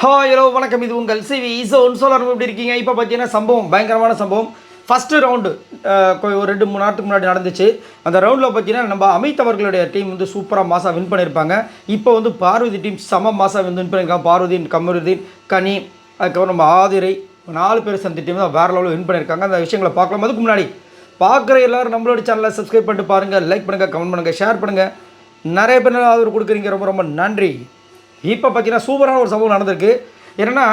Hi hello வணக்கம். இது உங்கள் சிவி சோலார் எப்படி இருக்கீங்க? இப்போ பார்த்தீங்கன்னா சம்பவம் பயங்கரமான சம்பவம். ஃபஸ்ட்டு ரவுண்டு ஒரு 2-3 நாட்டுக்கு முன்னாடி நடந்துச்சு. அந்த ரவுண்டில் பார்த்தீங்கன்னா நம்ம அமித் அவர்களுடைய டீம் வந்து சூப்பராக மாசாக வின் பண்ணியிருப்பாங்க. இப்போ வந்து பார்வதி டீம் செம மாசாக வின் பண்ணியிருக்காங்க. பார்வதி, கமருதீன், கனி, அதுக்கப்புறம் நம்ம ஆதிரை 4 பேர் சேர்ந்த டீம் தான் வேறு லெவலில் வின் பண்ணியிருக்காங்க. அந்த விஷயங்களை பார்க்கலாம். அதுக்கு முன்னாடி பார்க்குற எல்லோரும் நம்மளோட சேனலை சப்ஸ்கிரைப் பண்ணிட்டு பாருங்கள், லைக் பண்ணுங்கள், கமெண்ட் பண்ணுங்கள், ஷேர் பண்ணுங்கள். நிறைய பேர் ஆதரவு கொடுக்குறீங்க, ரொம்ப ரொம்ப நன்றி. இப்போ பார்த்தீங்கன்னா சூப்பரான ஒரு சம்பவம் நடந்திருக்கு. என்னென்னா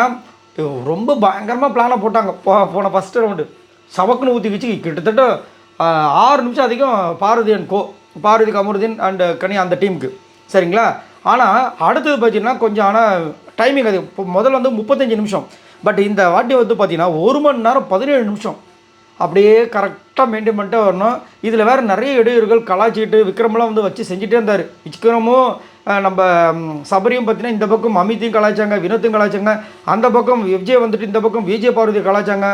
ரொம்ப பயங்கரமாக பிளானை போட்டாங்க. போன ஃபஸ்ட்டு ரவுண்டு சவக்குன்னு ஊற்றி வச்சு கிட்டத்தட்ட 6 நிமிஷம் அதிகம் பார்வதி கமருதீன் அண்டு கனி அந்த டீமுக்கு, சரிங்களா? ஆனால் அடுத்தது பார்த்தீங்கன்னா கொஞ்சம் டைமிங் அது முதல்ல வந்து 35 நிமிஷம். பட் இந்த வாட்டி வந்து பார்த்திங்கன்னா 1 மணி நேரம் 17 நிமிஷம் அப்படியே கரெக்டாக மெயின்டைன் பண்ணிட்டே வரணும். இதில் வேறு நிறைய இடையூறுகள் கலாச்சிக்கிட்டு விக்ரமெல்லாம் வந்து வச்சு செஞ்சுட்டே இருந்தார். விக்ரமும் நம்ம சபரியும் பார்த்தீங்கன்னா இந்த பக்கம் அமித்தையும் கலாய்ச்சாங்க, வினோத்தையும் கலாய்ச்சாங்க. அந்த பக்கம் விஜய் வந்துட்டு இந்த பக்கம் விஜய் பார்வதியை கலாய்ச்சாங்க.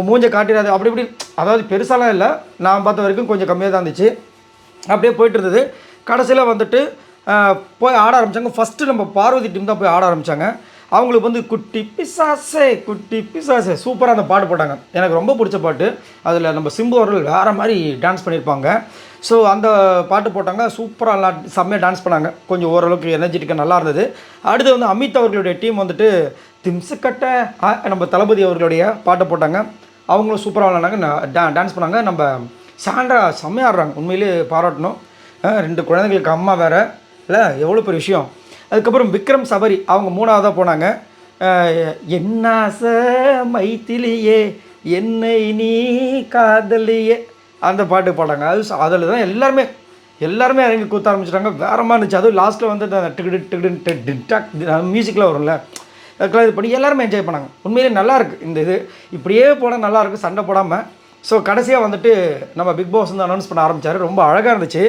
மூஞ்சை காட்டிடாது அப்படி இப்படி, அதாவது பெருசாலாம் இல்லை, நான் பார்த்த வரைக்கும் கொஞ்சம் கம்மியாக தான் இருந்துச்சு. அப்படியே போயிட்டு இருந்தது. கடைசியில் வந்துட்டு போய் ஆட ஆரம்பித்தாங்க. ஃபஸ்ட்டு நம்ம பார்வதி டீம் தான் போய் ஆட ஆரம்பித்தாங்க. அவங்களுக்கு வந்து குட்டி பிசாசே சூப்பராக அந்த பாட்டு போட்டாங்க. எனக்கு ரொம்ப பிடிச்ச பாட்டு. அதில் நம்ம சிம்பு அவர்கள் வேறு மாதிரி டான்ஸ் பண்ணியிருப்பாங்க. ஸோ அந்த பாட்டு போட்டாங்க. சூப்பராக நல்லா செம்மையாக டான்ஸ் பண்ணாங்க. கொஞ்சம் ஓரளவுக்கு எனர்ஜெட்டிக்காக நல்லா இருந்தது. அடுத்து வந்து அமித் அவர்களுடைய டீம் வந்துட்டு திம்ஸு கட்ட நம்ம தளபதி அவர்களுடைய பாட்டை போட்டாங்க. அவங்களும் சூப்பராக விளாண்டாங்க, டான்ஸ் பண்ணாங்க. நம்ம சாண்ட்ரா செம்மையாக ஆடுறாங்க, உண்மையிலே பாராட்டணும். 2 குழந்தைங்களுக்கு அம்மா வேறு இல்லை, எவ்வளோ பெரிய விஷயம். அதுக்கப்புறம் விக்ரம், சபரி அவங்க 3ஆவதாக போனாங்க. என்னாச மைத்திலியே என்னை நீ காதலியே அந்த பாட்டு பாடாங்க. அதில் தான் எல்லாருமே இறங்கி கூத்த ஆரம்பிச்சிட்டாங்க. வேற மாதிரி இருந்துச்சு. அதுவும் லாஸ்ட்டில் வந்து அந்த டிக்டு மியூசிக்கில் வரும்ல, அதுக்கெல்லாம் இது பண்ணி எல்லாருமே என்ஜாய் பண்ணாங்க. உண்மையிலே நல்லாயிருக்கு. இந்த இது இப்படியே போனால் நல்லாயிருக்கு, சண்டை போடாமல். ஸோ கடைசியாக வந்துட்டு நம்ம பிக் பாஸ் வந்து அனௌன்ஸ் பண்ண ஆரம்பித்தார். ரொம்ப அழகாக இருந்துச்சு.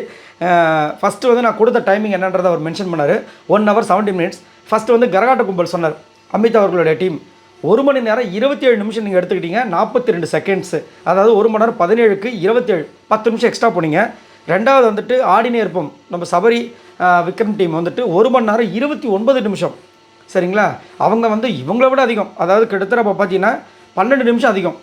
ஃபஸ்ட்டு வந்து நான் கொடுத்த டைமிங் என்னன்றதை அவர் மென்ஷன் பண்ணார். 1 hour 70 minutes. ஃபஸ்ட்டு வந்து கரகாட்ட கும்பல் சொன்னார் அமித் அவர்களுடைய டீம். 1 மணி நேரம் 27 நிமிஷம் நீங்கள் எடுத்துக்கிட்டீங்க, 42 செகண்ட்ஸு. அதாவது 1 மணி நேரம் 17க்கு 27, 10 நிமிஷம் எக்ஸ்ட்ரா போனீங்க. ரெண்டாவது வந்துட்டு ஆடினே இருப்போம் நம்ம சபரி விக்ரம் டீம் வந்துட்டு 1 மணி நேரம் 29 நிமிஷம், சரிங்களா? அவங்க வந்து இவங்கள விட அதிகம், அதாவது கிட்டத்தட்ட இப்போ பார்த்தீங்கன்னா 12 நிமிஷம் அதிகம்.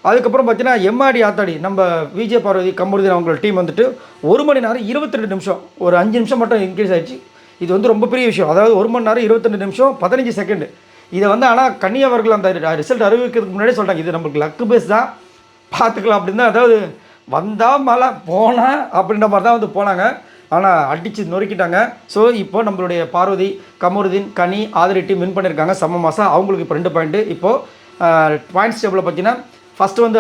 அதுக்கப்புறம் பார்த்தீங்கன்னா எம்ஆடி ஆத்தாடி நம்ம விஜய் பார்வதி கமருதீன் அவங்களோட டீம் வந்துட்டு 1 மணி நேரம் 22 நிமிஷம், ஒரு 5 நிமிஷம் மட்டும் இன்க்ரீஸ் ஆகிடுச்சு. இது வந்து ரொம்ப பெரிய விஷயம். அதாவது 1 மணி நேரம் 22 நிமிஷம் 15 செகண்டு. இதை வந்து ஆனால் கனி அவர்கள் அந்த ரிசல்ட் அறிவிக்கிறதுக்கு முன்னாடியே சொல்லிட்டாங்க, இது நம்மளுக்கு லக்கு பேஸ் தான், பார்த்துக்கலாம் அப்படின்னு தான். அதாவது வந்தால் மழை போனால் அப்படின்ற மாதிரி தான் வந்து போனாங்க. ஆனால் அடித்து நொறுக்கிட்டாங்க. ஸோ இப்போ நம்மளுடைய பார்வதி, கமருதீன், கனி, ஆதிரை டீம் வின் பண்ணியிருக்காங்க செம்ம மாதம். அவங்களுக்கு இப்போ 2 பாயிண்ட்டு. இப்போது பாயிண்ட்ஸ் டேபிளில் பார்த்தீங்கன்னா ஃபஸ்ட்டு வந்து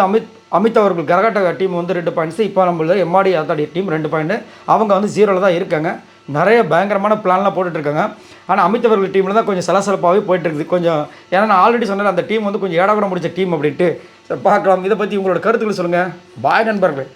அமித் அவர்கள் கரகாட்ட டீம் வந்து 2 பாயிண்ட்ஸு. இப்போ நம்மளோட எம்ஆடி ஆத்தாடி டீம் 2 பாயிண்ட்டு. அவங்க வந்து 0ல் தான் இருக்காங்க. நிறைய பயங்கரமான பிளான்லாம் போட்டுட்ருக்காங்க. ஆனால் அமித் அவர்கள் டீமில் தான் கொஞ்சம் சலசலப்பாகவே போயிட்டுருக்குது கொஞ்சம். ஏன்னா நான் ஆல்ரெடி சொன்னேன் அந்த டீம் வந்து கொஞ்சம் ஏடாக்கூட முடிச்ச டீம் அப்படின்ட்டு. பார்க்கலாம். இதை பற்றி உங்களோட கருத்துக்கள் சொல்லுங்கள். பாய் நண்பர்களே.